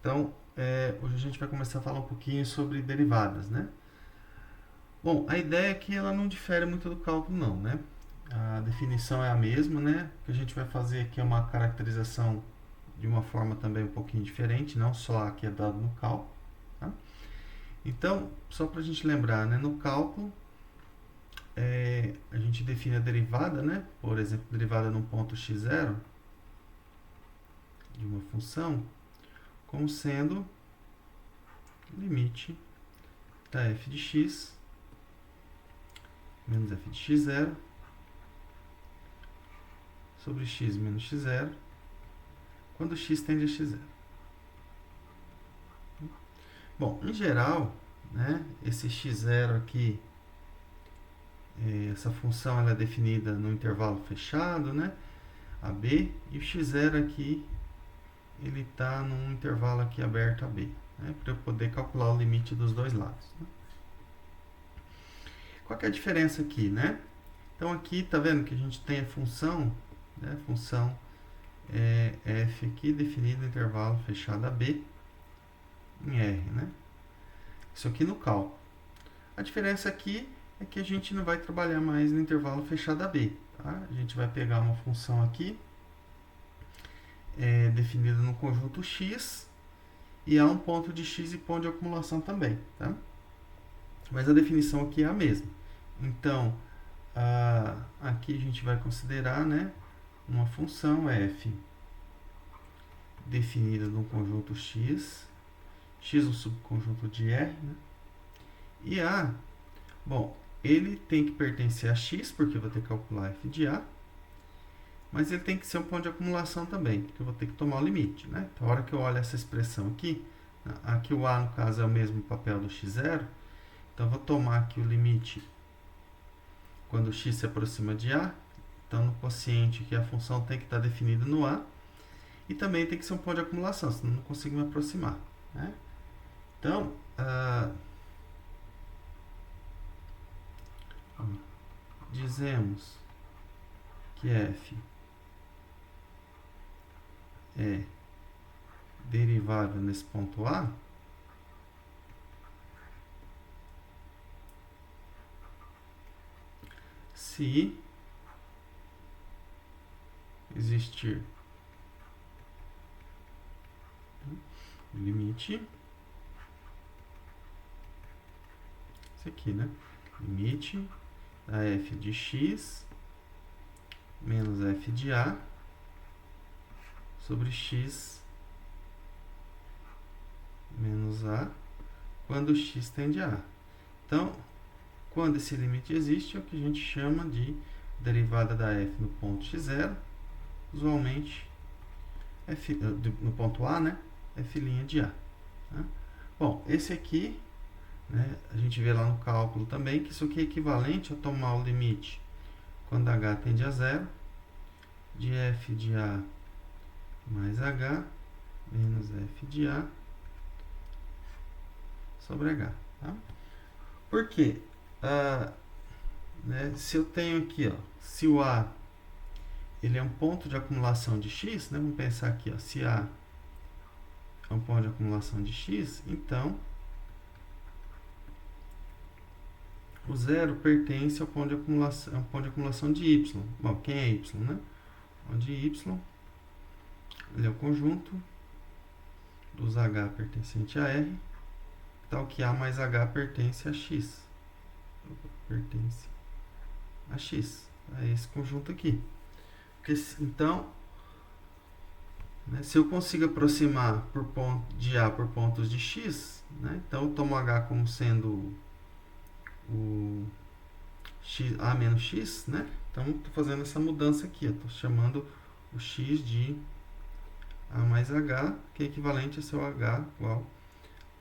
Então, hoje a gente vai começar a falar um pouquinho sobre derivadas, né? Bom, a ideia é que ela não difere muito do cálculo, não, né? A definição é a mesma, né? O que a gente vai fazer aqui é uma caracterização de uma forma também um pouquinho diferente, não só a que é dado no cálculo, tá? Então, só para a gente lembrar, né? No cálculo, a gente define a derivada, né? Por exemplo, derivada num ponto x0 de uma função como sendo limite da f de x menos f de x0 sobre x menos x0 quando x tende a x0. Bom, em geral, né, esse x0 aqui, essa função ela é definida no intervalo fechado, né, AB, e o x0 aqui ele está num intervalo aqui aberto AB, né, para eu poder calcular o limite dos dois lados. Né. Qual que é a diferença aqui, né? Então aqui tá vendo que a gente tem a função, né, função f aqui definida no intervalo fechado AB em R, né? Isso aqui no cálculo. A diferença aqui é que a gente não vai trabalhar mais no intervalo fechado AB, tá? A gente vai pegar uma função aqui definida no conjunto x e há um ponto de x e ponto de acumulação também, tá? Mas a definição aqui é a mesma. Então, aqui a gente vai considerar, né, uma função f definida no conjunto x um subconjunto de R, né? E A, bom, ele tem que pertencer a x, porque eu vou ter que calcular f de A, mas ele tem que ser um ponto de acumulação também, porque eu vou ter que tomar o limite, né? Então, a hora que eu olho essa expressão aqui, aqui o A, no caso, é o mesmo papel do x0, então eu vou tomar aqui o limite quando o x se aproxima de A, então no quociente que a função tem que estar definida no A, e também tem que ser um ponto de acumulação, senão eu não consigo me aproximar, né? Então, dizemos que f é derivável nesse ponto A, se existir limite, isso aqui, né? Limite da f de x menos f de A sobre x menos A quando x tende a A. Então, quando esse limite existe, é o que a gente chama de derivada da f no ponto x0, usualmente f, no ponto A, né? f' de A. Tá? Bom, esse aqui, né, a gente vê lá no cálculo também que isso aqui é equivalente a tomar o limite quando h tende a zero de f de A mais h menos f de A sobre h. Tá? Por quê? Né, se eu tenho aqui, ó, se o A ele é um ponto de acumulação de x, né, vamos pensar aqui, ó, se A é um ponto de acumulação de x, então o zero pertence ao ponto de acumulação de y. Bom, quem é y, né? Onde y ele é o conjunto dos h pertencente a R, tal que A mais H pertence a X. Pertence a X. É esse conjunto aqui. Porque, então, né, se eu consigo aproximar de A por pontos de X, né, então eu tomo H como sendo o x, A menos X, né? Então, estou fazendo essa mudança aqui. Estou chamando o X de A mais H, que é equivalente a seu H igual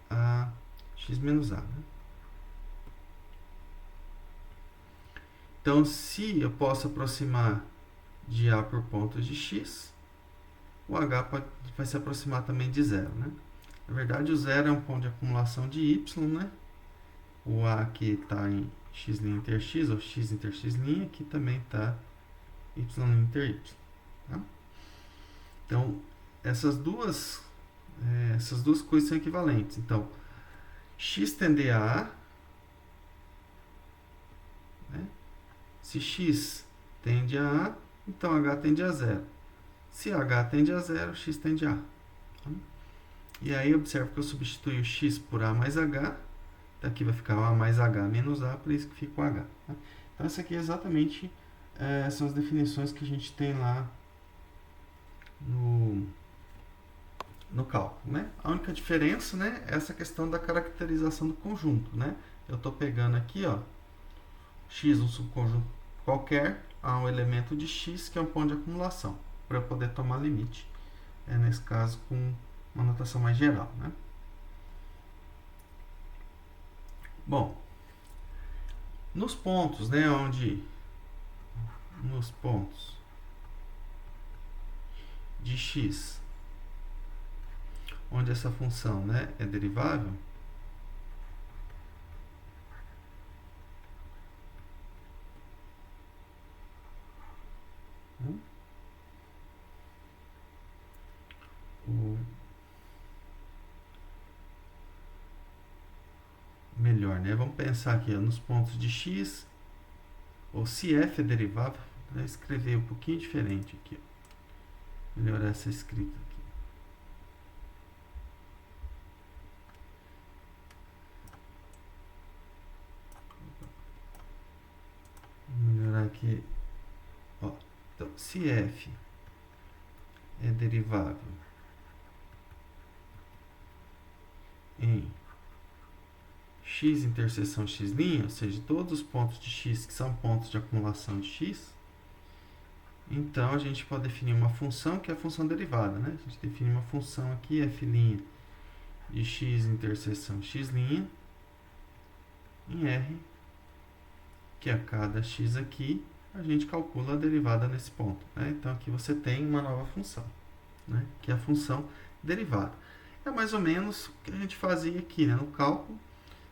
a X menos A. Né? Então, se eu posso aproximar de A por pontos de X, o H vai se aproximar também de zero. Né? Na verdade, o zero é um ponto de acumulação de Y, né? O A aqui está em x' inter x, ou x inter x', aqui também está y' inter y. Tá? Então, essas duas Essas duas coisas são equivalentes. Então, x tende a A, né? Se x tende a A, então h tende a zero. Se h tende a zero, x tende a A. Tá? E aí, observa que eu substituo x por A mais H. Daqui vai ficar A mais H menos A, por isso que fica o H. Tá? Então, essa aqui é exatamente são as definições que a gente tem lá no cálculo, né? A única diferença, né, é essa questão da caracterização do conjunto, né? Eu estou pegando aqui, ó, x, um subconjunto qualquer, há um elemento de x que é um ponto de acumulação, para eu poder tomar limite. Nesse caso, com uma notação mais geral, né? Bom, nos pontos, né, nos pontos de x, onde essa função, né, é derivável, melhor, né? Vamos pensar aqui, ó, nos pontos de x, ou se f é derivável, vou escrever um pouquinho diferente aqui, ó. Melhorar essa escrita aqui. Vou melhorar aqui, ó. Então, se f é derivável em x interseção x', ou seja, todos os pontos de x que são pontos de acumulação de x, então a gente pode definir uma função que é a função derivada, né? A gente define uma função aqui, f' de x interseção x' em R, que a cada x aqui a gente calcula a derivada nesse ponto, né? Então aqui você tem uma nova função, né? Que é a função derivada. É mais ou menos o que a gente fazia aqui, né? No cálculo.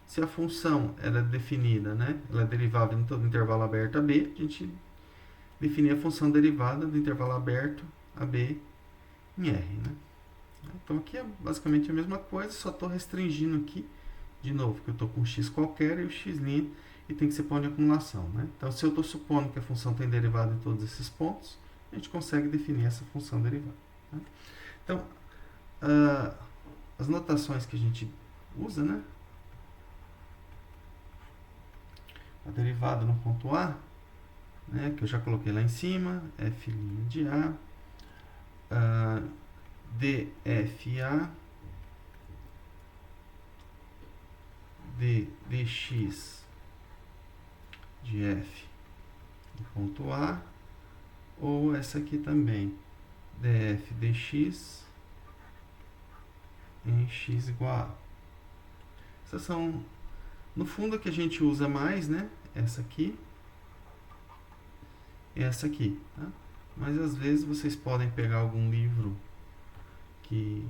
Se a função era definida, né, ela é derivável do intervalo aberto a b, a gente definia a função derivada do intervalo aberto a b em R. Né? Então aqui é basicamente a mesma coisa, só estou restringindo aqui, de novo, que eu estou com x qualquer e o x' e tem que ser ponto de acumulação. Né? Então se eu estou supondo que a função tem derivada em todos esses pontos, a gente consegue definir essa função derivada. Né? Então, as notações que a gente usa, né? A derivada no ponto A, né, que eu já coloquei lá em cima, f' de A, dfa dx de f no ponto A, ou essa aqui também, df dx em x igual a A. Essas são, no fundo, a que a gente usa mais, né? Essa aqui e essa aqui, tá? Mas às vezes vocês podem pegar algum livro que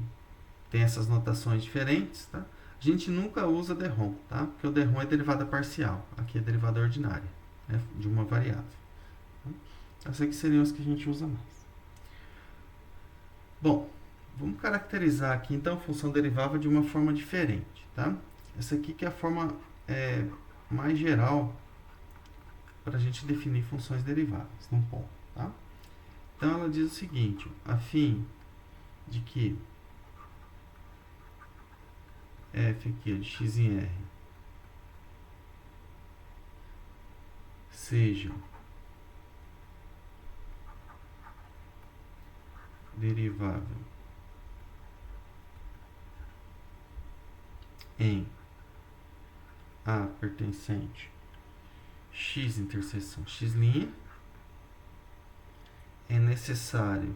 tem essas notações diferentes, tá? A gente nunca usa derrom, tá? Porque o derrom é derivada parcial, aqui é derivada ordinária, né? De uma variável. Tá? Essas aqui seriam as que a gente usa mais. Bom, vamos caracterizar aqui então a função derivável de uma forma diferente, tá? Essa aqui que é a forma mais geral para a gente definir funções derivadas num ponto, tá? Então ela diz o seguinte, a fim de que f aqui de x em R seja derivável em A pertencente x interseção x', é necessário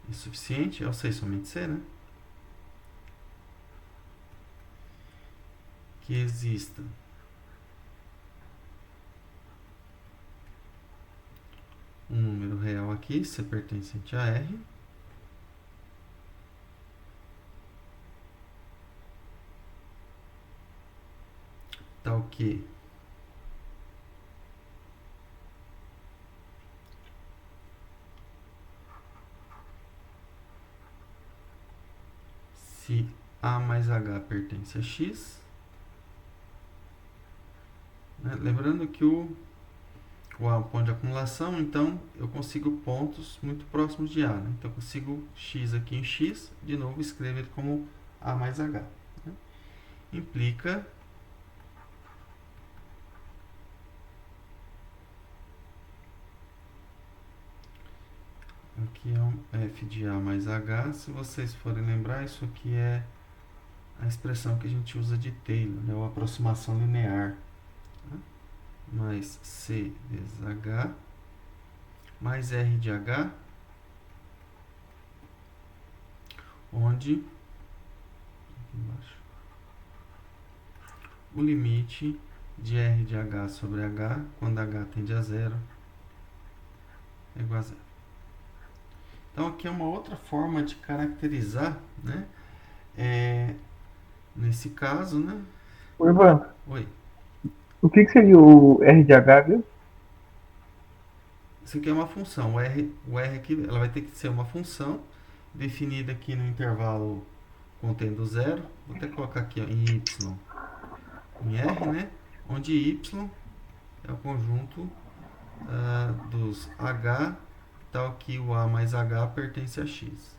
e suficiente, ou seja, somente C, né? Que exista um número real aqui, C pertencente a R, tal que se A mais H pertence a X, né? Lembrando que o A é um ponto de acumulação, então eu consigo pontos muito próximos de A, né? Então eu consigo X aqui em X, de novo escrevo ele como A mais H, né? Implica aqui é um f de A mais H. Se vocês forem lembrar, isso aqui é a expressão que a gente usa de Taylor, né? Ou aproximação linear, né? Mais C vezes H mais R de H, onde aqui embaixo, o limite de R de H sobre H, quando H tende a zero, é igual a zero. Então aqui é uma outra forma de caracterizar, né? Nesse caso, né? Ô, Ivan, Oi. o que seria o R de H, viu? Isso aqui é uma função. O R aqui, ela vai ter que ser uma função definida aqui no intervalo contendo zero. Vou até colocar aqui ó, em Y, em R, né? Onde Y é o conjunto dos H, tal que o A mais H pertence a X.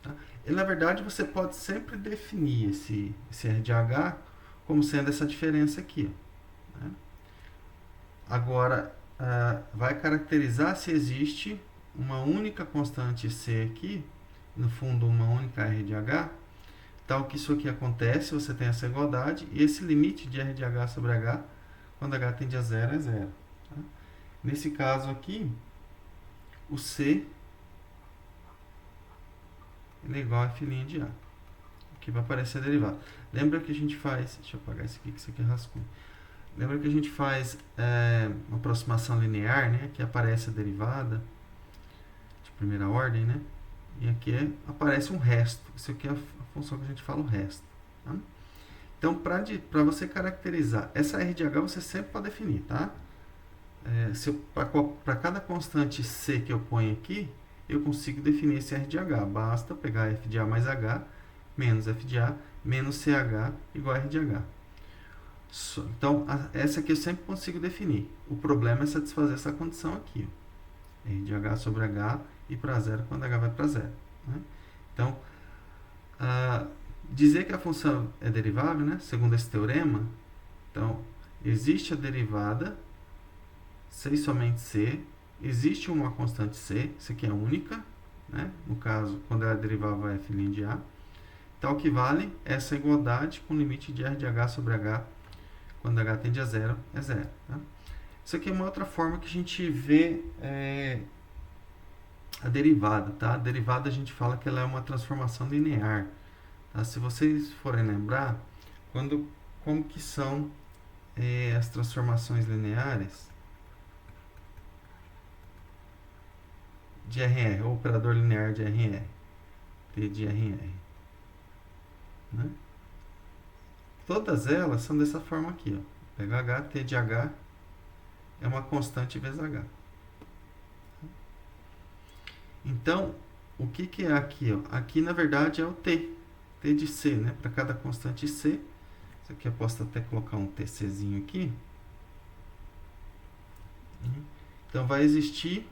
Tá? E na verdade você pode sempre definir esse R de H como sendo essa diferença aqui. Né? Agora, vai caracterizar se existe uma única constante C aqui, no fundo uma única R de H, tal que isso aqui acontece, você tem essa igualdade, e esse limite de R de H sobre H, quando H tende a zero, é zero. Tá? Nesse caso aqui, o C é igual a F' de A. Aqui vai aparecer a derivada. Lembra que a gente faz... Deixa eu apagar isso aqui, que isso aqui é rascunho. Lembra que a gente faz uma aproximação linear, né? Aqui aparece a derivada de primeira ordem, né? E aqui aparece um resto. Isso aqui é a função que a gente fala o resto. Tá? Então, para você caracterizar essa R de H, você sempre pode definir, tá? Para cada constante C que eu ponho aqui, eu consigo definir esse R de H. Basta pegar F de A mais H, menos F de A, menos CH, igual a R de H. Então, essa aqui eu sempre consigo definir. O problema é satisfazer essa condição aqui. Ó. R de H sobre H e para zero quando H vai para zero. Né? Então, dizer que a função é derivável, né? Segundo esse teorema, então, existe a derivada C e somente C, existe uma constante C, isso aqui é única, né? No caso, quando ela é derivável f' de A, tal que vale essa igualdade com limite de R de H sobre H, quando H tende a zero, é zero. Tá? Isso aqui é uma outra forma que a gente vê a derivada. Tá? A derivada a gente fala que ela é uma transformação linear. Tá? Se vocês forem lembrar, como que são as transformações lineares de RR, ou operador linear de RR, T de RR. Né? Todas elas são dessa forma aqui. Ó. Pega H, T de H é uma constante vezes H. Então, o que é aqui? Ó? Aqui, na verdade, é o T. T de C, né? Para cada constante C. Isso aqui eu posso até colocar um TCzinho aqui. Então, vai existir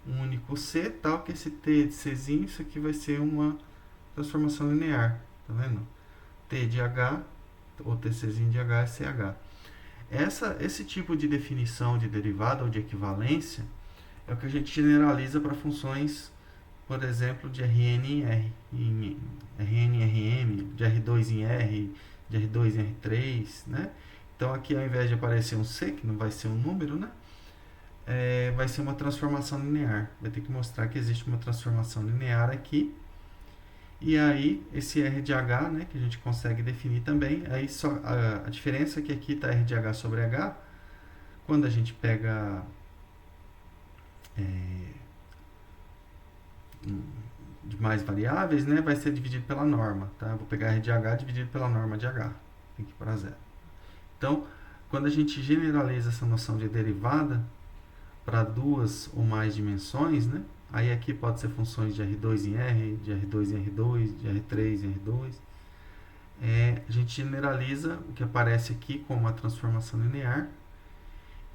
um único C, tal que esse T de Czinho, isso aqui vai ser uma transformação linear. Tá vendo? T de H, ou TCzinho de H é CH. Esse tipo de definição de derivada ou de equivalência é o que a gente generaliza para funções, por exemplo, de Rn em R, Rn em Rm, de R2 em R, de R2 em R3, né? Então aqui ao invés de aparecer um C, que não vai ser um número, né? Vai ser uma transformação linear. Vai ter que mostrar que existe uma transformação linear aqui. E aí, esse R de H, né, que a gente consegue definir também, aí só, a diferença é que aqui está R de H sobre H, quando a gente pega de mais variáveis, né, vai ser dividido pela norma. Tá? Eu vou pegar R de H dividido pela norma de H, tem que ir para zero. Então, quando a gente generaliza essa noção de derivada para duas ou mais dimensões, né, Aí aqui pode ser funções de R2 em R, de R2 em R2, de R3 em R2. A gente generaliza o que aparece aqui como uma transformação linear.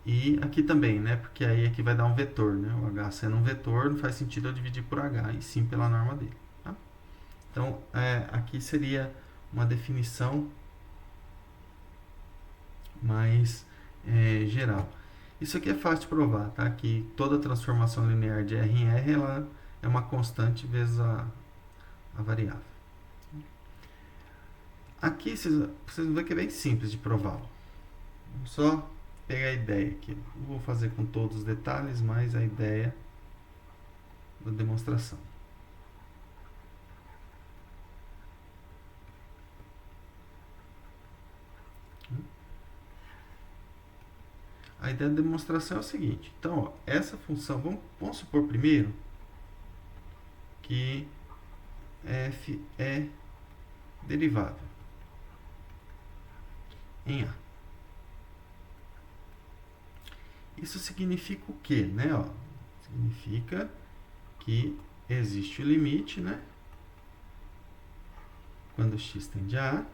E aqui também, né? Porque aí aqui vai dar um vetor, né? O H sendo um vetor, não faz sentido eu dividir por H, e sim pela norma dele. Tá? Então, aqui seria uma definição mais geral. Isso aqui é fácil de provar, tá? Que toda transformação linear de R em R, ela é uma constante vezes a variável. Aqui vocês vão ver que é bem simples de provar. Vamos só pegar a ideia aqui. Não vou fazer com todos os detalhes, mas a ideia da demonstração. A ideia da demonstração é o seguinte. Então, ó, essa função, vamos supor primeiro que f é derivável em A. Isso significa o quê, né? Ó, significa que existe o limite, né? Quando x tende a A,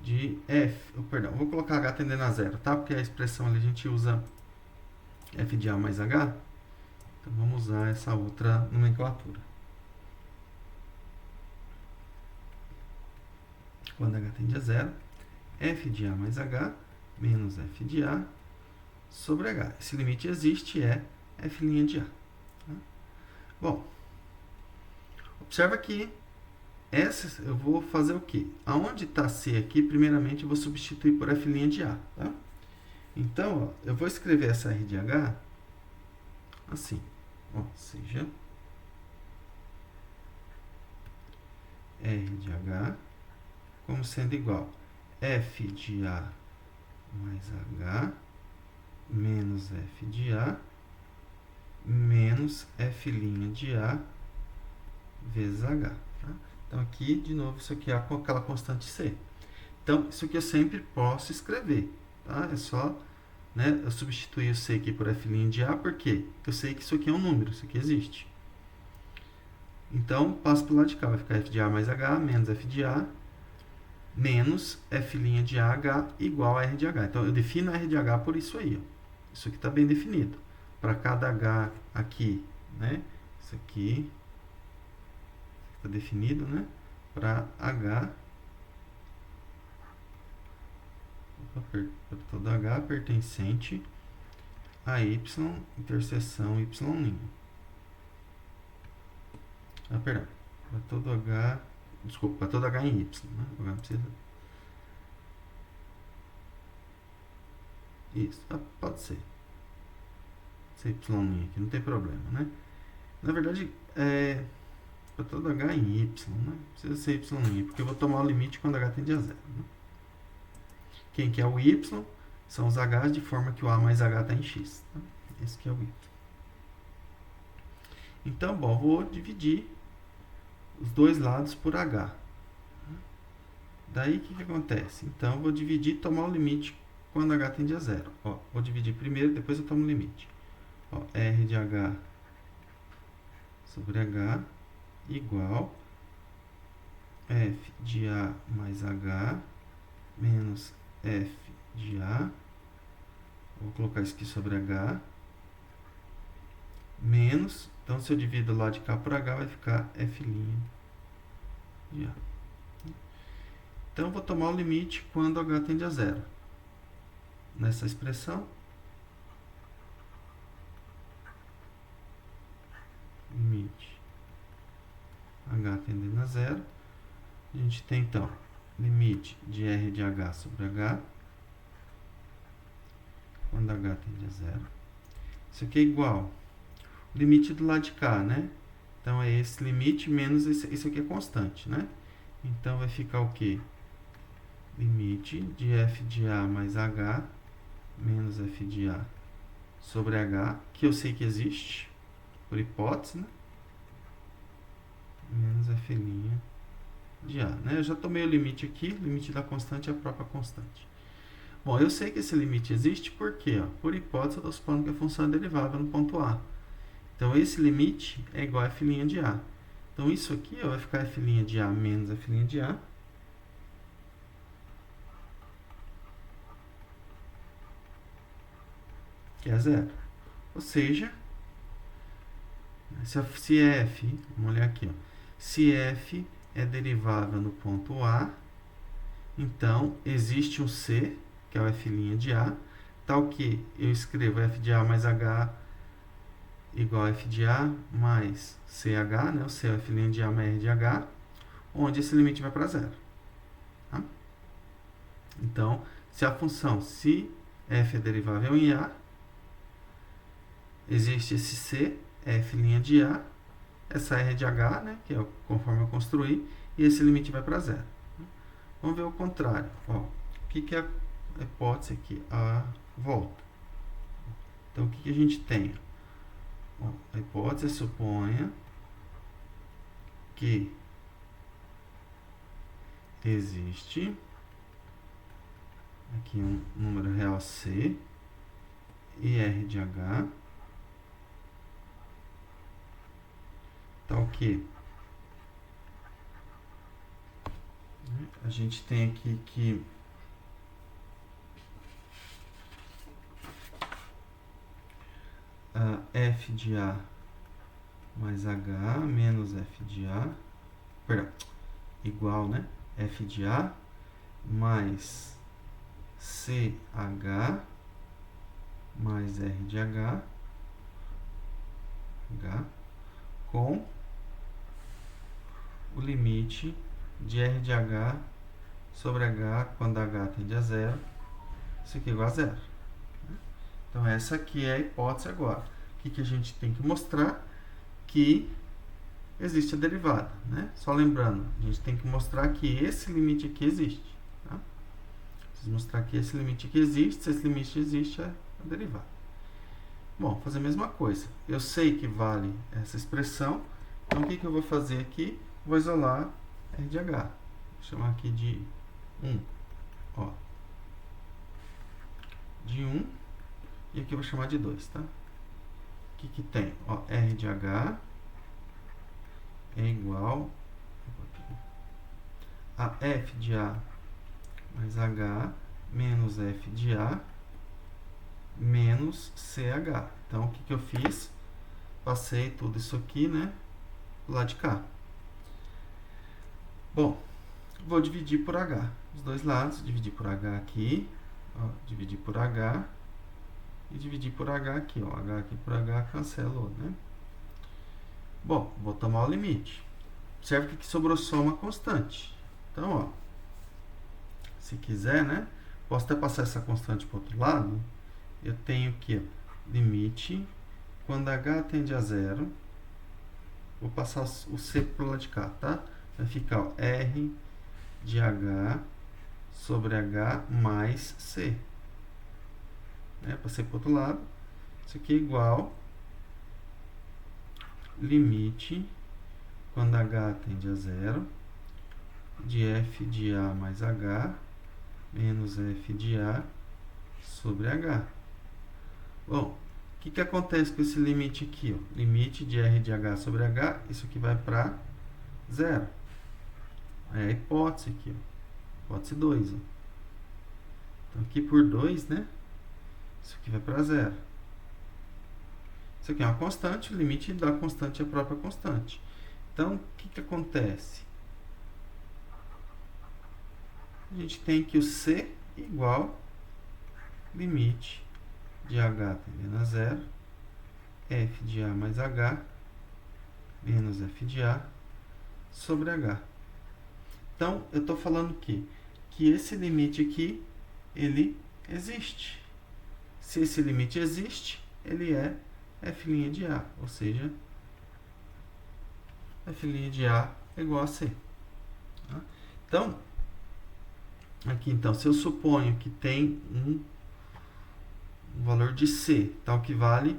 de f, perdão, vou colocar h tendendo a zero, tá? Porque a expressão ali a gente usa f de A mais h, então vamos usar essa outra nomenclatura. Quando h tende a zero, f de A mais h menos f de A sobre h. Esse limite existe, é f' de A. Tá? Bom, observa que eu vou fazer o quê? Aonde está C aqui, primeiramente eu vou substituir por f' de A. Tá? Então, ó, eu vou escrever essa R de H assim, ó, seja R de H como sendo igual f de A mais H menos f de A menos f' de A vezes H. Tá? Então, aqui, de novo, isso aqui é com aquela constante C. Então, isso aqui eu sempre posso escrever. Tá? É só, né, eu substituir o C aqui por f' de A, porque eu sei que isso aqui é um número, isso aqui existe. Então, passo para o lado de cá, vai ficar f de A mais H menos f de A menos f' de AH igual a R de H. Então, eu defino R de H por isso aí. Ó. Isso aqui está bem definido. Para cada H aqui, né? Isso aqui está definido, né? Para H, para todo H pertencente a Y, interseção Y'. Ah, perdão. Para todo H... Desculpa, para todo H em Y. Né? Agora precisa... Isso, pode ser. Esse Y' aqui, não tem problema, né? Na verdade, para todo H em Y, né? Precisa ser Y', porque eu vou tomar o limite quando H tende a zero. Né? Quem que é o Y? São os H's de forma que o A mais H está em X. Tá? Esse que é o Y. Então, bom, vou dividir os dois lados por H. Daí, o que acontece? Então, eu vou dividir e tomar o limite quando H tende a zero. Ó, vou dividir primeiro, depois eu tomo o limite. Ó, R de H sobre H igual f de A mais H menos f de A. Vou colocar isso aqui sobre H. Menos, então se eu divido lá de cá por H, vai ficar f' de A. Então, eu vou tomar o limite quando H tende a zero. Nessa expressão, limite H tendendo a zero, a gente tem, então, limite de R de H sobre H, quando H tende a zero. Isso aqui é igual o limite do lado de cá, né? Então, é esse limite menos isso aqui é constante, né? Então, vai ficar o quê? Limite de f de A mais H menos f de A sobre H, que eu sei que existe, por hipótese, né? Menos f' de A, né? Eu já tomei o limite aqui, o limite da constante é a própria constante. Bom, eu sei que esse limite existe porque, ó, por hipótese, eu estou supondo que a função é derivável no ponto A. Então, esse limite é igual a f' de A. Então, isso aqui vai ficar f' de A menos f' de A. Que é zero. Ou seja, se f, vamos olhar aqui, ó, se f é derivável no ponto A, então existe um C, que é o f' de A, tal que eu escrevo f de A mais H igual a f de A mais CH, né? O C é o f' de A mais R de H, onde esse limite vai para zero. Tá? Então, se a função, se f é derivável em A, existe esse C, f' de A, essa R de H, né? Que é conforme eu construí, e esse limite vai para zero. Vamos ver o contrário. Ó, o que é a hipótese aqui? A volta. Então, o que a gente tem? Ó, a hipótese suponha que existe aqui um número real C e R de H, tal que a gente tem aqui que f de A mais H menos f de A, perdão, igual, né? F de A mais CH mais R de H, com o limite de R de H sobre H quando H tende a zero, isso aqui é igual a zero. Então, essa aqui é a hipótese agora. O que a gente tem que mostrar? Que existe a derivada, né? Só lembrando, a gente tem que mostrar que esse limite aqui existe. Tá? Preciso mostrar que esse limite aqui existe, se esse limite existe, é a derivada. Bom, vou fazer a mesma coisa. Eu sei que vale essa expressão, então o que eu vou fazer aqui? Vou isolar R de H. Vou chamar aqui de 1. Ó. De 1. E aqui eu vou chamar de 2, tá? O que tem? Ó, R de H é igual a F de A mais H menos F de A menos CH. Então, o que eu fiz? Passei tudo isso aqui, né? Do lado de cá. Bom, vou dividir por H. Os dois lados, dividir por H aqui, ó, dividir por H e dividir por H aqui, ó. H aqui por H cancelou, né? Bom, vou tomar o limite. Observe que sobrou só uma constante. Então, ó, se quiser, né? Posso até passar essa constante para o outro lado. Eu tenho aqui, ó, limite, quando H tende a zero, vou passar o C para o lado de cá, tá? Vai ficar, ó, R de H sobre H mais C. Né? Passei para o outro lado. Isso aqui é igual limite, quando H tende a zero, de F de A mais H menos F de A sobre H. Bom, o que acontece com esse limite aqui? Ó? Limite de R de H sobre H, isso aqui vai para zero. É a hipótese aqui, ó. Hipótese 2. Ó. Então, aqui por 2, né? Isso aqui vai para zero. Isso aqui é uma constante, o limite da constante é a própria constante. Então, o que acontece? A gente tem que o C igual limite de H tendendo a zero, F de A mais H, menos F de A, sobre H. Então, eu estou falando que esse limite aqui, ele existe. Se esse limite existe, ele é F' de A, ou seja, F' de A é igual a C. Tá? Então, aqui então, se eu suponho que tem um valor de C, tal que vale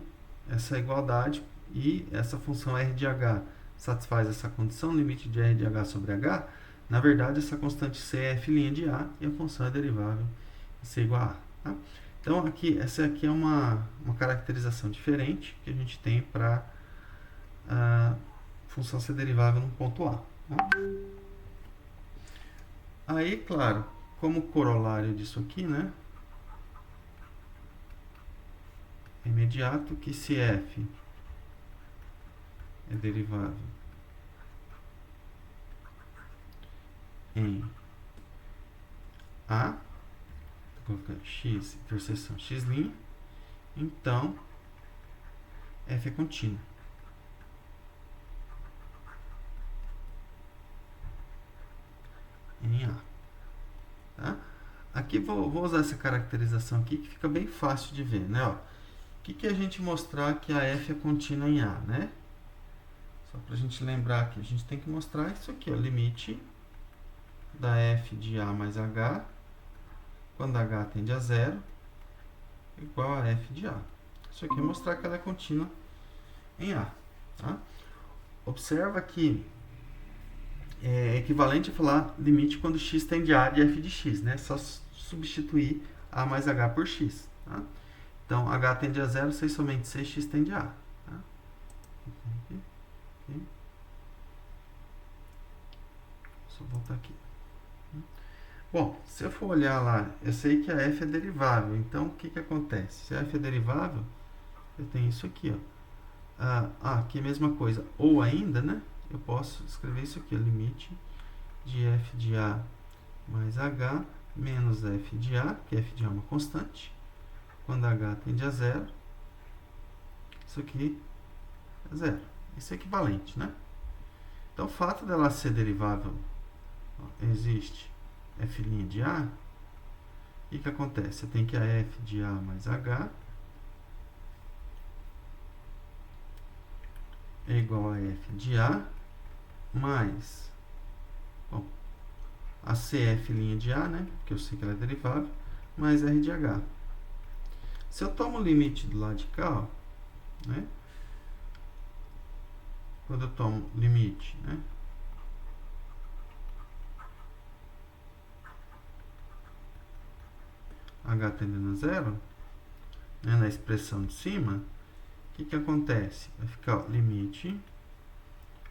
essa igualdade e essa função R de H satisfaz essa condição, limite de R de H sobre H, na verdade essa constante C é F' de A e a função é derivável em C igual a A. Tá? Então, essa aqui é uma caracterização diferente que a gente tem para a função ser derivável no ponto A. Tá? Aí, claro, como corolário disso aqui, né? É imediato que se f é derivável em A, vou colocar x, interseção x', então f é contínua. Em A. Tá? Aqui vou usar essa caracterização aqui que fica bem fácil de ver, né? Ó, o que a gente mostrar que a f é contínua em A, né? Só para a gente lembrar aqui, a gente tem que mostrar isso aqui, ó, limite da f de A mais h, quando h tende a zero, igual a f de A. Isso aqui é mostrar que ela é contínua em A. Tá? Observa que é equivalente a falar limite quando x tende a de f de x, né? Só substituir A mais h por x. Tá? Então, h tende a zero, 6 somente 6, x tende a A. Tá? Aqui. Só voltar aqui. Bom, se eu for olhar lá, eu sei que a f é derivável. Então, o que acontece? Se a f é derivável, eu tenho isso aqui, ó. Aqui é a mesma coisa. Ou ainda, né? Eu posso escrever isso aqui, ó, limite de f de A mais h menos f de A, que f de A é uma constante, quando h tende a zero. Isso aqui é zero. Isso é equivalente, né? Então, o fato dela ser derivável, ó, existe f' de A, o que acontece? Eu tenho que a f de A mais h é igual a f de A mais, bom, a cf' de A, né? Porque eu sei que ela é derivável, mais r de h. Se eu tomo o limite do lado de cá, ó, né? Quando eu tomo limite, né? H tendendo a zero, né, na expressão de cima, o que acontece? Vai ficar, ó, limite,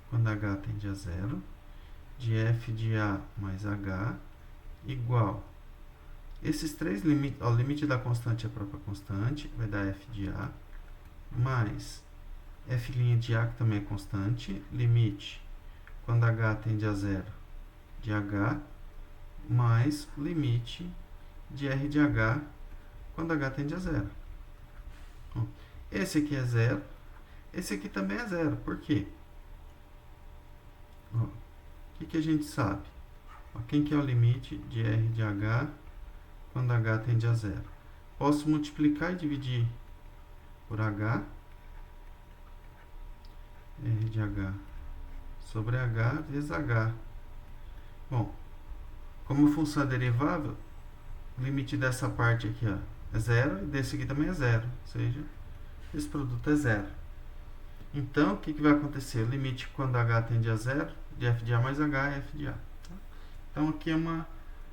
quando h tende a zero, de f de A mais h igual. Esses três limites, ó, o limite da constante é a própria constante, vai dar f de A, mais f' de A, que também é constante, limite, quando h tende a zero, de h, mais o limite de r de h, quando h tende a zero. Bom, esse aqui é zero, esse aqui também é zero. Por quê? Ó, o que a gente sabe? Ó, quem que é o limite de r de h quando h tende a zero? Posso multiplicar e dividir por h, r de h sobre h vezes h. Bom, como a função é derivável, o limite dessa parte aqui, ó, é zero, e desse aqui também é zero, ou seja, esse produto é zero. Então, o que vai acontecer? O limite quando h tende a zero, de f de A mais h é f de A. Tá? Então, aqui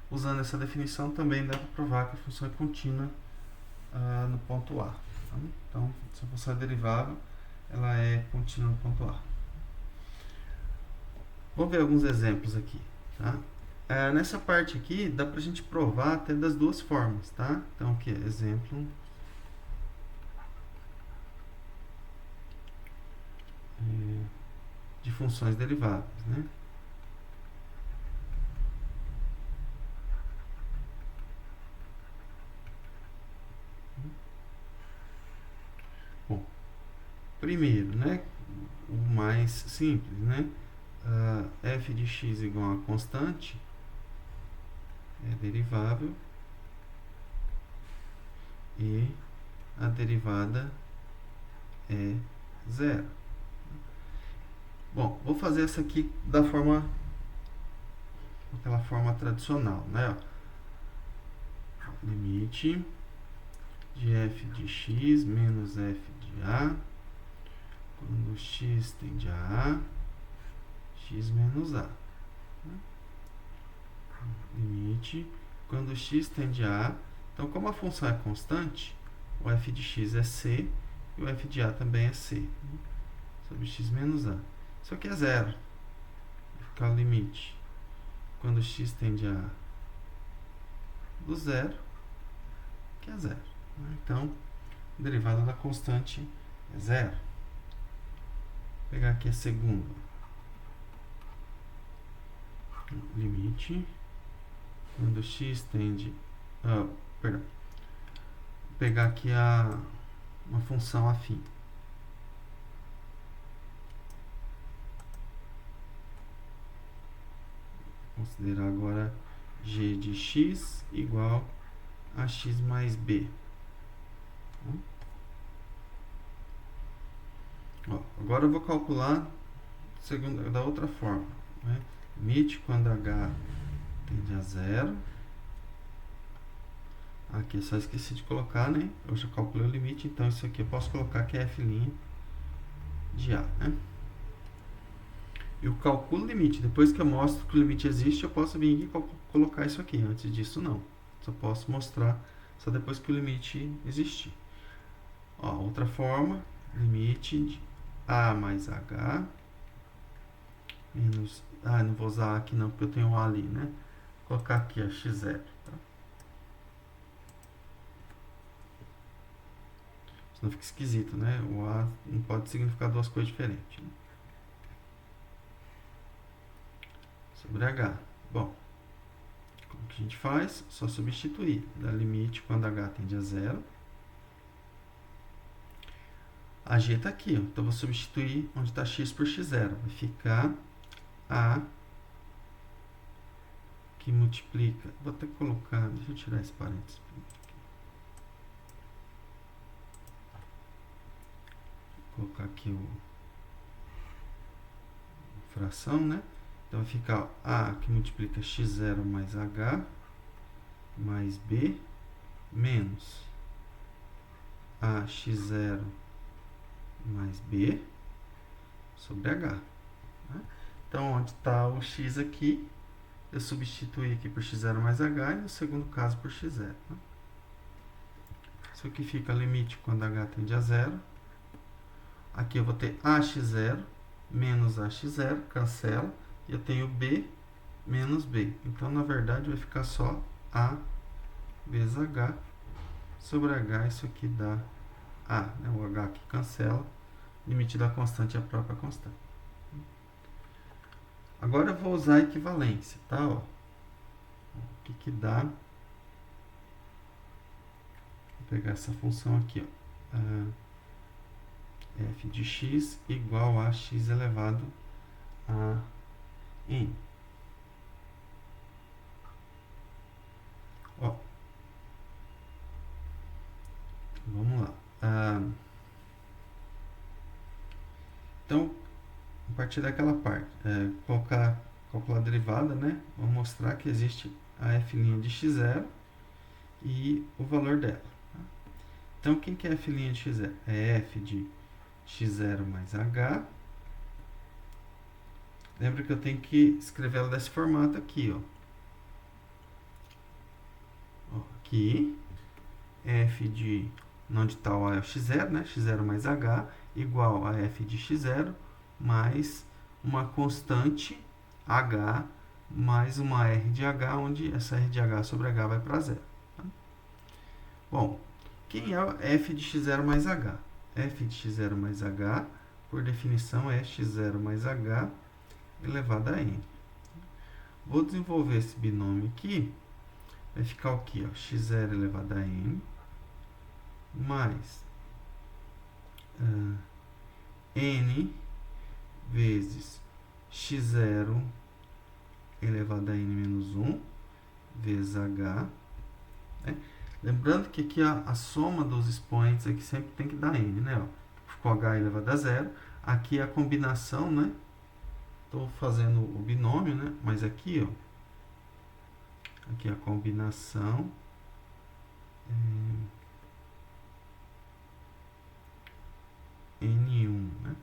usando essa definição, também dá para provar que a função é contínua no ponto A. Tá? Então, se a função é derivável, ela é contínua no ponto A. Vamos ver alguns exemplos aqui. Tá? Nessa parte aqui, dá para a gente provar até das duas formas. Tá? Então, aqui, exemplo de funções deriváveis, né? Bom, primeiro, né? O mais simples, né? F de x igual a constante é derivável e a derivada é zero. Bom, vou fazer essa aqui aquela forma tradicional, né? Limite de f de x menos f de A, quando x tende a A, x menos A. Limite, quando x tende a A. Então, como a função é constante, o f de x é c e o f de A também é c. sobre x menos a. Isso aqui é zero. Vai ficar o limite. Quando x tende a do zero, que é zero. Então, a derivada da constante é zero. Vou pegar aqui a segunda. Limite. Quando x tende a... Perdão. Vou pegar aqui uma função afim. Considerar agora g de x igual a x mais b. Ó, agora eu vou calcular da outra forma. Né? Limite quando h tende a zero. Aqui eu só esqueci de colocar, né? Eu já calculei o limite, então isso aqui eu posso colocar que é f' de a, né? Eu calculo o limite. Depois que eu mostro que o limite existe, eu posso vir aqui e colocar isso aqui. Antes disso, não. Só posso mostrar só depois que o limite existir. Ó, outra forma, limite de a mais h menos... Ah, não vou usar aqui não, porque eu tenho a ali, né? Vou colocar aqui a x0. Tá? Senão fica esquisito, né? O a não pode significar duas coisas diferentes. Né? Sobre h. Bom, como que a gente faz? Só substituir. Dá limite quando h tende a zero. A g está aqui, ó. Então vou substituir onde está x por x0. Vai ficar a que multiplica. Vou até colocar. Deixa eu tirar esse parênteses. Vou colocar aqui o fração, né? Então vai ficar a que multiplica x0 mais h mais b menos a x0 mais b sobre h. Né? Então, onde está o x aqui, eu substituí aqui por x0 mais h e no segundo caso por x0. Né? Isso aqui fica limite quando h tende a zero. Aqui eu vou ter ax0 menos ax0, cancela, e eu tenho b menos b. Então, na verdade, vai ficar só a vezes h sobre h, isso aqui dá a, né? O h aqui cancela, limite da constante é a própria constante. Agora eu vou usar a equivalência, tá? Ó, o que que dá? Vou pegar essa função aqui, ó. F de x igual a x elevado a n. Ó, vamos lá. Então, a partir daquela parte, calcular a derivada, né? Vou mostrar que existe a f' de x0 e o valor dela. Tá? Então, o que é f' de x0? É f de x0 mais h. Lembra que eu tenho que escrever ela desse formato aqui, ó. Aqui, f de, onde está o a é o x0, né? x0 mais h, igual a f de x0 mais uma constante h mais uma r de h, onde essa r de h sobre h vai para zero. Tá? Bom, quem é o f de x0 mais h? F de x0 mais h, por definição, é x0 mais h elevado a n. Vou desenvolver esse binômio aqui. Vai ficar o quê? x0 elevado a n mais n vezes x0 elevado a n menos 1 vezes h. Né? Lembrando que aqui a soma dos expoentes aqui sempre tem que dar n, né? Ó, ficou h elevado a zero. Aqui a combinação, né? Estou fazendo o binômio, né? Mas aqui, ó, aqui a combinação N1, né?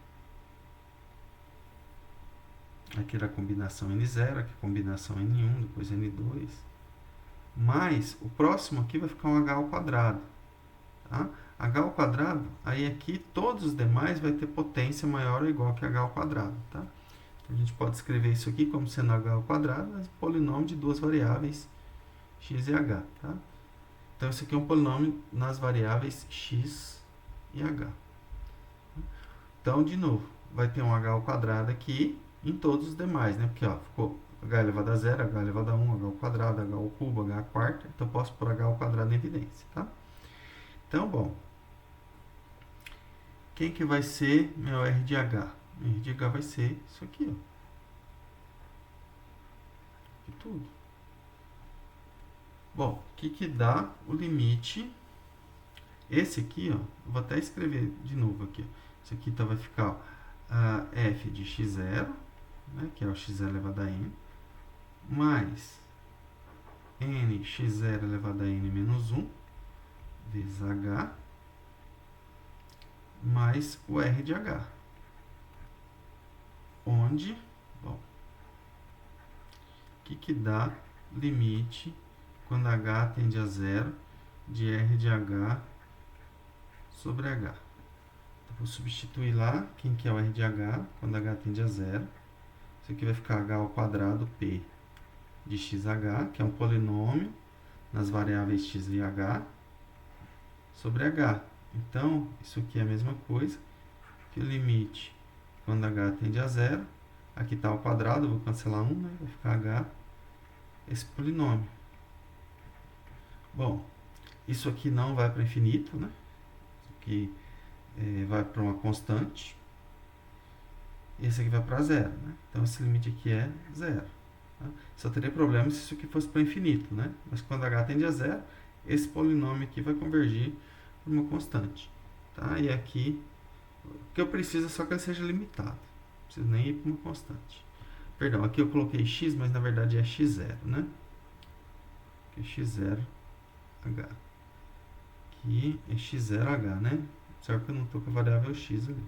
Aqui era a combinação N0, aqui a combinação N1, depois N2. Mas o próximo aqui vai ficar um H ao quadrado. Tá? h ao quadrado, aí aqui todos os demais vai ter potência maior ou igual que h ao quadrado, tá? Então, a gente pode escrever isso aqui como sendo h ao quadrado, mas polinômio de duas variáveis, x e h, tá? Então, isso aqui é um polinômio nas variáveis x e h. Então, de novo, vai ter um h ao quadrado aqui em todos os demais, né? Porque, ó, ficou h elevado a zero, h elevado a 1, h ao quadrado, h ao cubo, h à quarta. Então, eu posso pôr h ao quadrado em evidência, tá? Então, bom. Quem que vai ser meu R de H? R de H vai ser isso aqui, ó. Aqui tudo. Bom, o que que dá o limite? Esse aqui, ó, eu vou até escrever de novo aqui. Isso aqui então vai ficar ó, f de x0, né, que é o x0 elevado a n, mais n x0 elevado a n menos 1, vezes h, mais o R de H. Onde, bom, o que que dá limite quando h tende a zero de R de H sobre H? Então, vou substituir lá quem que é o R de H quando h tende a zero. Isso aqui vai ficar h ao quadrado p de xh, que é um polinômio nas variáveis x e h, sobre h. Então, isso aqui é a mesma coisa que o limite quando h tende a zero. Aqui está ao quadrado, vou cancelar 1, né? Vai ficar h, esse polinômio. Bom, isso aqui não vai para infinito, né? Isso aqui vai para uma constante. Esse aqui vai para zero, né? Então, esse limite aqui é zero. Tá? Só teria problema se isso aqui fosse para infinito, né? Mas quando h tende a zero, esse polinômio aqui vai convergir para uma constante. Tá? E aqui, o que eu preciso é só que ele seja limitado. Não preciso nem ir para uma constante. Perdão, aqui eu coloquei x, mas na verdade é x0, né? Aqui é x0h. Aqui é x0h, né? Observe que eu não estou com a variável x ali.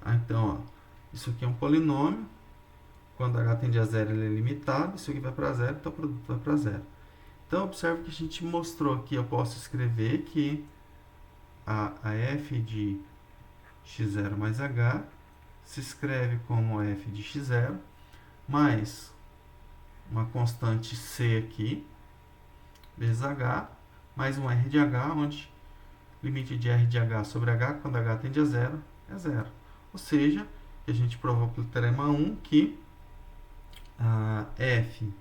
Então, ó, isso aqui é um polinômio. Quando h tende a zero, ele é limitado. Isso aqui vai para zero, então o produto vai para zero. Então, observe que a gente mostrou aqui. Eu posso escrever que a f de x0 mais h se escreve como f de x0 mais uma constante c aqui, vezes h, mais um r de h, onde o limite de r de h sobre h, quando h tende a zero, é zero. Ou seja, a gente provou pelo teorema 1 que a f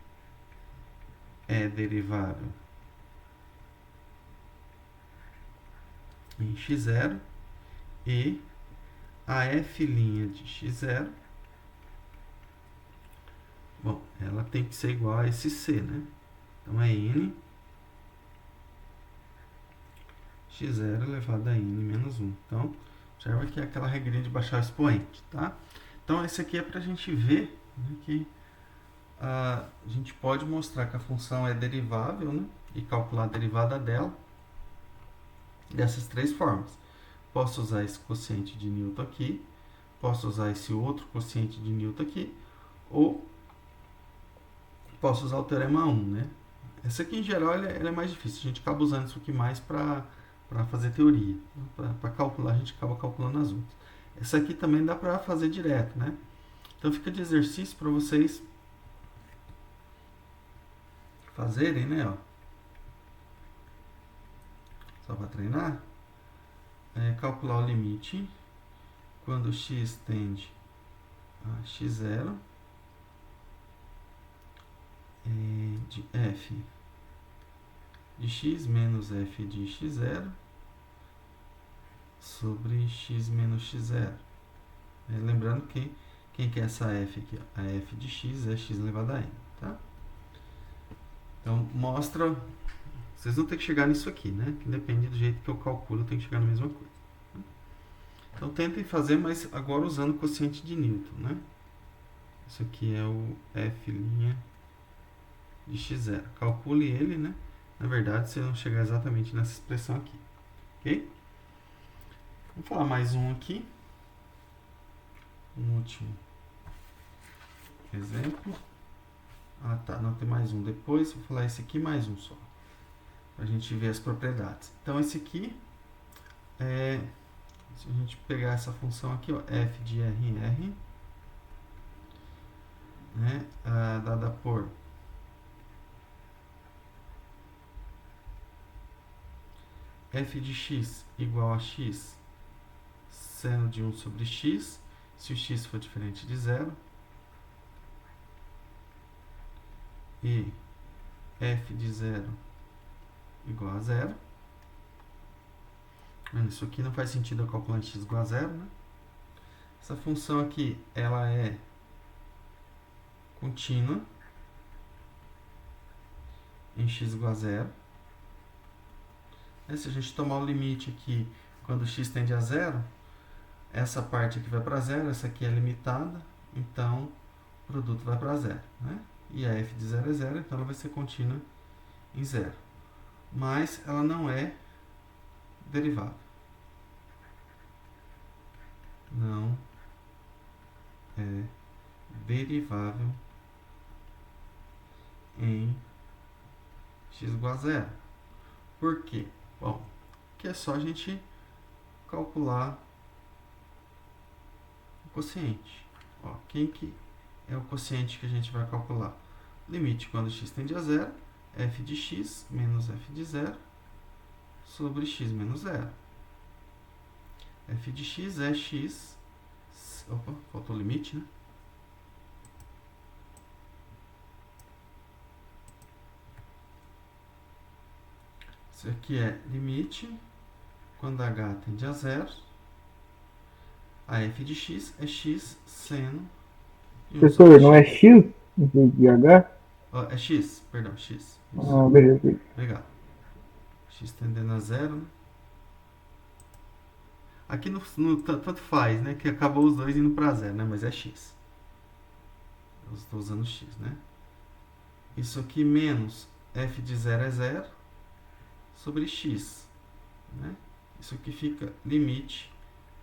é derivável em x0 e a f' de x0, bom, ela tem que ser igual a esse c, né? Então, é n x0 elevado a n menos 1. Então, observa que é aquela regrinha de baixar o expoente, tá? Então, esse aqui é para a gente ver, né, que a gente pode mostrar que a função é derivável, né, e calcular a derivada dela dessas três formas. Posso usar esse quociente de Newton aqui, posso usar esse outro quociente de Newton aqui, ou posso usar o teorema 1, né? Esse aqui, em geral, ele é mais difícil. A gente acaba usando isso aqui mais para fazer teoria. Para calcular, a gente acaba calculando as outras. Essa aqui também dá para fazer direto, né? Então, fica de exercício para vocês fazerem, né? Ó. Só para treinar. Calcular o limite quando x tende a x0 de f de x menos f de x0 sobre x menos x0. Lembrando que quem que é essa f aqui? A f de x é x elevado a n, tá? Então, mostra... Vocês vão ter que chegar nisso aqui, né? Que depende do jeito que eu calculo, eu tenho que chegar na mesma coisa. Então, tentem fazer, mas agora usando o quociente de Newton, né? Isso aqui é o f' de x0. Calcule ele, né? Na verdade, vocês vão chegar exatamente nessa expressão aqui. Ok? Vamos falar mais um aqui. Um último exemplo. Ah, tá. Não tem mais um depois. Vou falar esse aqui mais um só. para a gente ver as propriedades. Então, esse aqui se a gente pegar essa função aqui, ó, f de RR, né, dada por f de x igual a x seno de 1 sobre x, se o x for diferente de 0, e f de 0 igual a 0. Isso aqui não faz sentido eu calcular em x igual a 0, né? Essa função aqui, ela é contínua em x igual a 0. Se a gente tomar o limite aqui, quando x tende a 0, essa parte aqui vai para 0, essa aqui é limitada, então o produto vai para 0, né? E a f de 0 é 0, então ela vai ser contínua em 0. Mas ela não é derivável. Não é derivável em x igual a 0. Por quê? Bom, que é só a gente calcular o quociente. Ó, quem que é o quociente que a gente vai calcular? Limite quando x tende a 0, f de x menos f de 0 sobre x menos 0. F de x é x... Opa, faltou o limite, né? Isso aqui é limite quando h tende a 0. A f de x é x seno... Professor, não é x em vez de h? É x, perdão, x. Ah, beleza. Obrigado. X tendendo a 0, né? Aqui tanto faz, né? Que acabou os dois indo para 0, né? Mas é x. Eu estou usando x, né? Isso aqui menos f de 0 é 0 sobre x, né? Isso aqui fica limite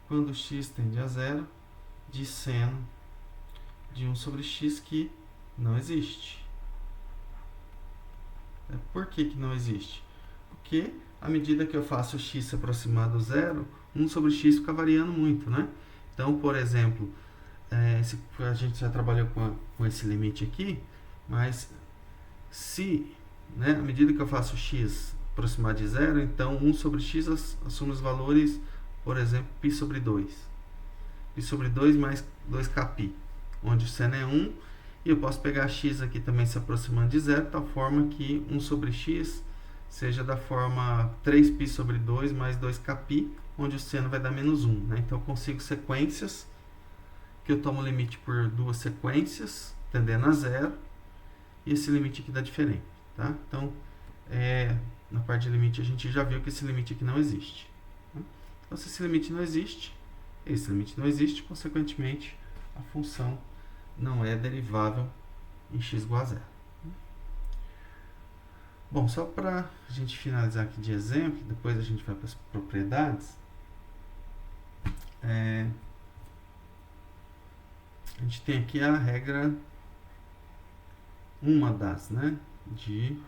quando x tende a 0 de seno de 1 sobre x, que não existe. Por que não existe? Porque à medida que eu faço o x se aproximar do zero, 1 sobre x fica variando muito, né? Então, por exemplo, a gente já trabalhou com esse limite aqui, mas se, né, à medida que eu faço o x aproximar de zero, então 1 sobre x assume os valores, por exemplo, π sobre 2. Π sobre 2 mais 2kπ, onde o seno é 1, e eu posso pegar x aqui também se aproximando de zero, de tal forma que 1 sobre x seja da forma 3π sobre 2 mais 2kπ, onde o seno vai dar menos 1. Né? Então, eu consigo sequências, que eu tomo o limite por duas sequências, tendendo a zero, e esse limite aqui dá diferente. Tá? Então, na parte de limite, a gente já viu que esse limite aqui não existe. Tá? Então, se esse limite não existe, consequentemente, a função não é derivável em x igual a 0. Bom, só para a gente finalizar aqui de exemplo, depois a gente vai para as propriedades. A gente tem aqui a regra, uma das, né, de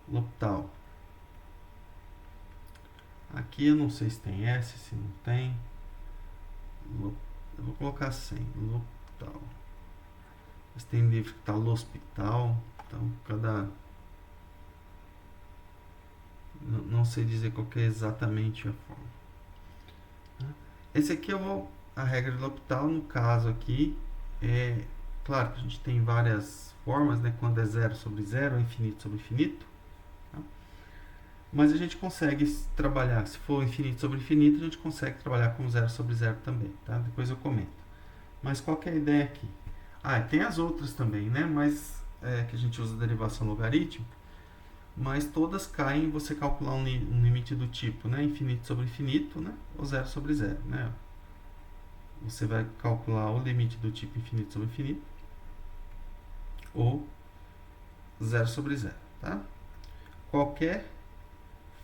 L'Hopital. Aqui eu não sei se tem S, se não tem. Eu vou colocar sem L'Hopital. Mas tem livro que está L'Hospital, então cada... Não sei dizer qual que é exatamente a forma. Esse aqui a regra de L'Hopital, no caso aqui, claro que a gente tem várias formas, né? Quando é 0 sobre 0, ou infinito sobre infinito. Tá? Mas a gente consegue trabalhar, se for infinito sobre infinito, a gente consegue trabalhar com 0 sobre 0 também, tá? Depois eu comento. Mas qual que é a ideia aqui? Tem as outras também, né? Mas que a gente usa derivação logarítmica, mas todas caem em você calcular um limite do tipo, né? Infinito sobre infinito, né? Ou 0 sobre 0, né? Você vai calcular o limite do tipo infinito sobre infinito ou 0 sobre 0, tá? Qualquer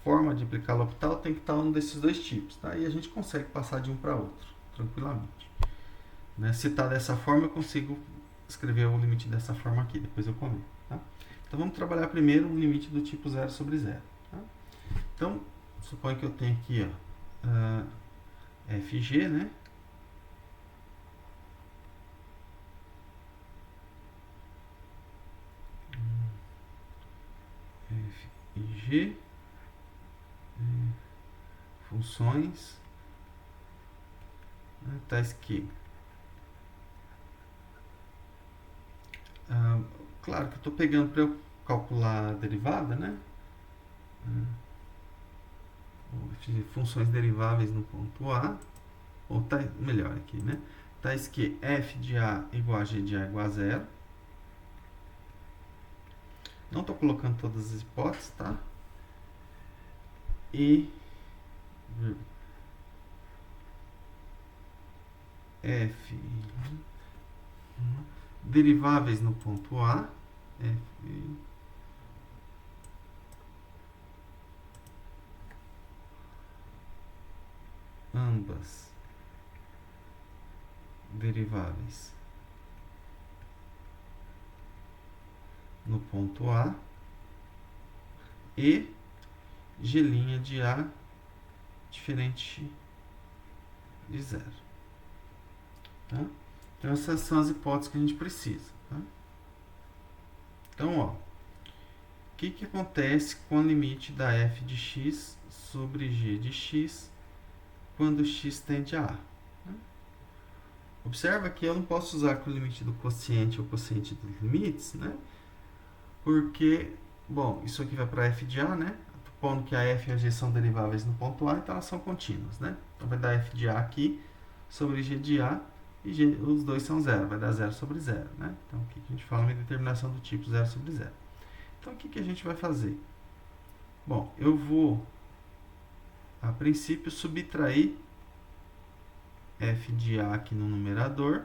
forma de aplicar L'Hopital tem que estar um desses dois tipos, tá? E a gente consegue passar de um para outro, tranquilamente. Né? Se está dessa forma, eu consigo escrever o limite dessa forma aqui, depois eu comento, tá? Então vamos trabalhar primeiro o limite do tipo 0 sobre 0. Tá? Então, suponho que eu tenho aqui, ó, FG, né? F e G, funções, né, tais que, claro que eu estou pegando para eu calcular a derivada, né? Funções deriváveis no ponto A, ou melhor aqui, né? Tais que f de A igual a g de A igual a zero. Não estou colocando todas as hipóteses, tá? E f deriváveis no ponto A, f ambas deriváveis no ponto A e g' de A diferente de zero. Tá? Então essas são as hipóteses que a gente precisa. Tá? Então, ó, o que acontece com o limite da f de x sobre g de x quando x tende a A? Observa que eu não posso usar com o limite do quociente ou quociente dos limites, né? Porque, bom, isso aqui vai para f de A, né? Supondo que a f e a g são deriváveis no ponto A, então elas são contínuas, né? Então vai dar f de A aqui sobre g de A e os dois são zero, vai dar 0 sobre 0, né? Então aqui a gente fala uma determinação do tipo 0 sobre 0. Então o que a gente vai fazer? Bom, eu vou, a princípio, subtrair f de A aqui no numerador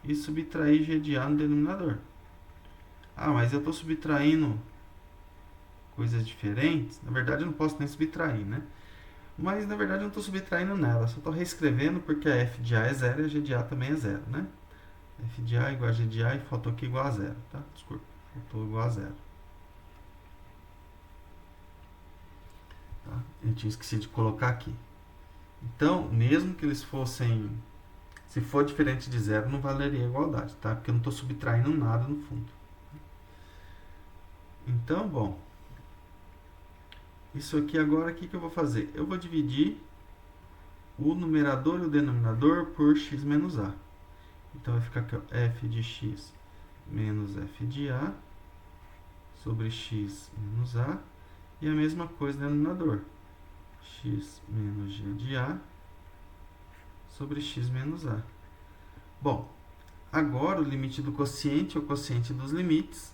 e subtrair g de A no denominador. Ah, mas eu estou subtraindo coisas diferentes. Na verdade, eu não posso nem subtrair, né? Mas, na verdade, eu não estou subtraindo nada. Só estou reescrevendo porque a f de A é zero e a g de A também é zero, né? f de A igual a g de A e faltou aqui igual a zero, tá? Desculpa, faltou igual a zero. Tá? Eu tinha esquecido de colocar aqui. Então, mesmo que eles fossem... Se for diferente de zero, não valeria a igualdade, tá? Porque eu não estou subtraindo nada no fundo. Então, bom... Isso aqui agora, o que eu vou fazer? Eu vou dividir o numerador e o denominador por x menos a. Então, vai ficar aqui, ó, f de x menos f de a sobre x menos a. E a mesma coisa no denominador. X menos g de a sobre x menos a. Bom, agora o limite do quociente é o quociente dos limites,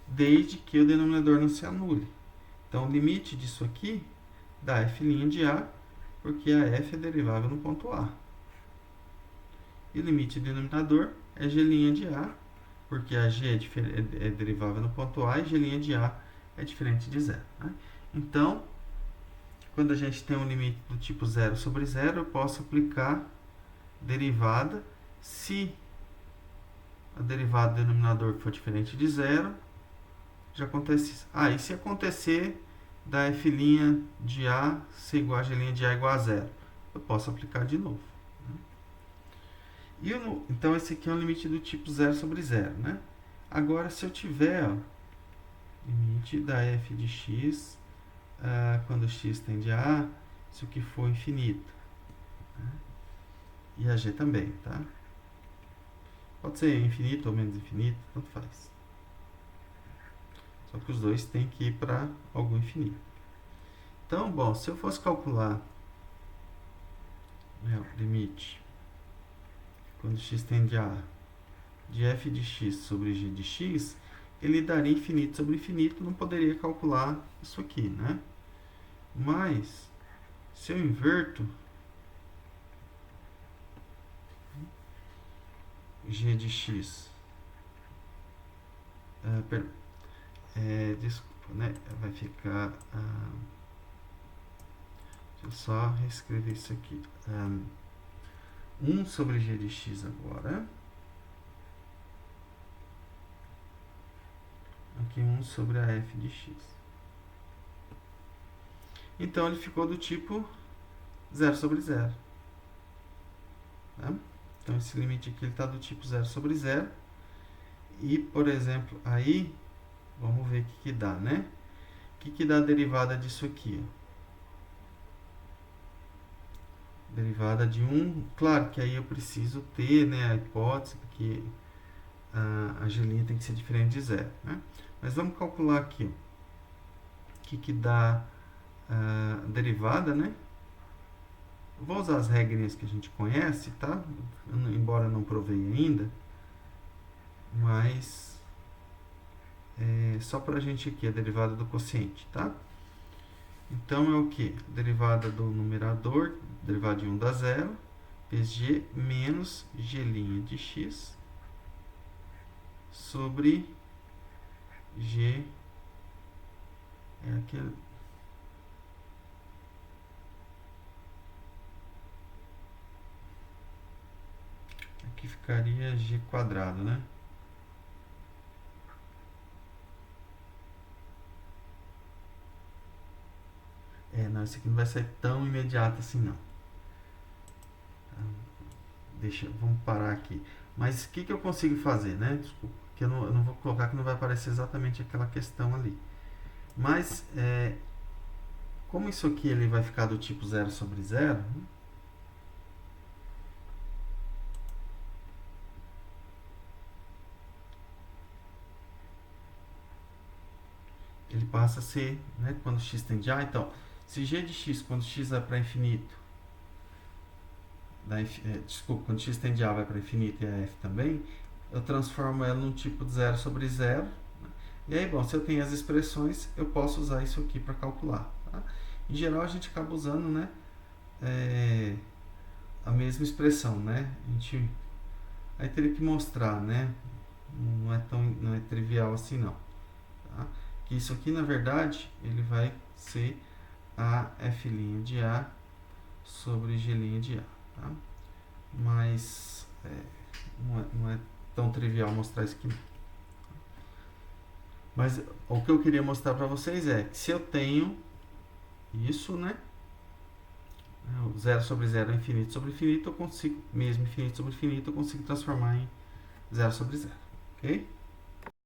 desde que o denominador não se anule. Então, o limite disso aqui dá f' de A, porque a f é derivável no ponto A. E o limite do denominador é g' de A, porque a g é derivável no ponto A e g' de A é diferente de zero. Né? Então, quando a gente tem um limite do tipo 0 sobre 0, eu posso aplicar derivada. Se a derivada do denominador for diferente de zero, já acontece isso. Ah, e se acontecer da f' de A ser igual a g' de A igual a zero, eu posso aplicar de novo. Né? Então, esse aqui é um limite do tipo 0 sobre 0. Né? Agora, se eu tiver, ó, limite da f de x quando x tende a A, se o que for infinito. Né? E a g também, tá? Pode ser infinito ou menos infinito, tanto faz. Só que os dois têm que ir para algum infinito. Então, bom, se eu fosse calcular, né, o limite quando x tende a A de f de x sobre g de x, ele daria infinito sobre infinito, não poderia calcular isso aqui, né? Mas, se eu inverto g de x, desculpa, né? Vai ficar... deixa eu só reescrever isso aqui. 1 sobre g de x agora. aqui 1 sobre a f de x. Então, ele ficou do tipo 0 sobre 0. Tá? Então, esse limite aqui está do tipo 0 sobre 0. E, por exemplo, aí, vamos ver o que dá, né? O que dá a derivada disso aqui? Ó? Derivada de 1, claro que aí eu preciso ter, né, a hipótese que a g' tem que ser diferente de 0. Né? Mas vamos calcular aqui ó, o que dá a derivada, né? Vou usar as regrinhas que a gente conhece, tá? Embora não provei ainda, mas só para a gente aqui, a derivada do quociente, tá? Então, é o que? Derivada do numerador, derivada de 1 dá 0, vezes g menos g' de x sobre g aquele. Aqui ficaria g quadrado, né? Não, isso aqui não vai sair tão imediato assim, não. Vamos parar aqui. Mas o que eu consigo fazer, né? Desculpa, que eu não vou colocar que não vai aparecer exatamente aquela questão ali. Mas, como isso aqui ele vai ficar do tipo 0 sobre 0, ele passa a ser, né, quando x tende a... Então, se g de x, quando x vai para infinito, desculpa, quando x tende a vai para infinito e a f também, eu transformo ela num tipo de 0 sobre 0. Né? E aí, bom, se eu tenho as expressões, eu posso usar isso aqui para calcular. Tá? Em geral, a gente acaba usando, né, a mesma expressão, né? A gente aí teria que mostrar, né? Não é trivial assim, não. Tá? Que isso aqui, na verdade, ele vai ser a f' de a sobre g' de a. Tá? Mas não é tão trivial mostrar isso aqui. Mas o que eu queria mostrar para vocês é que se eu tenho isso, né? 0 sobre 0 é infinito sobre infinito, eu consigo, mesmo infinito sobre infinito, eu consigo transformar em 0 sobre 0. Ok?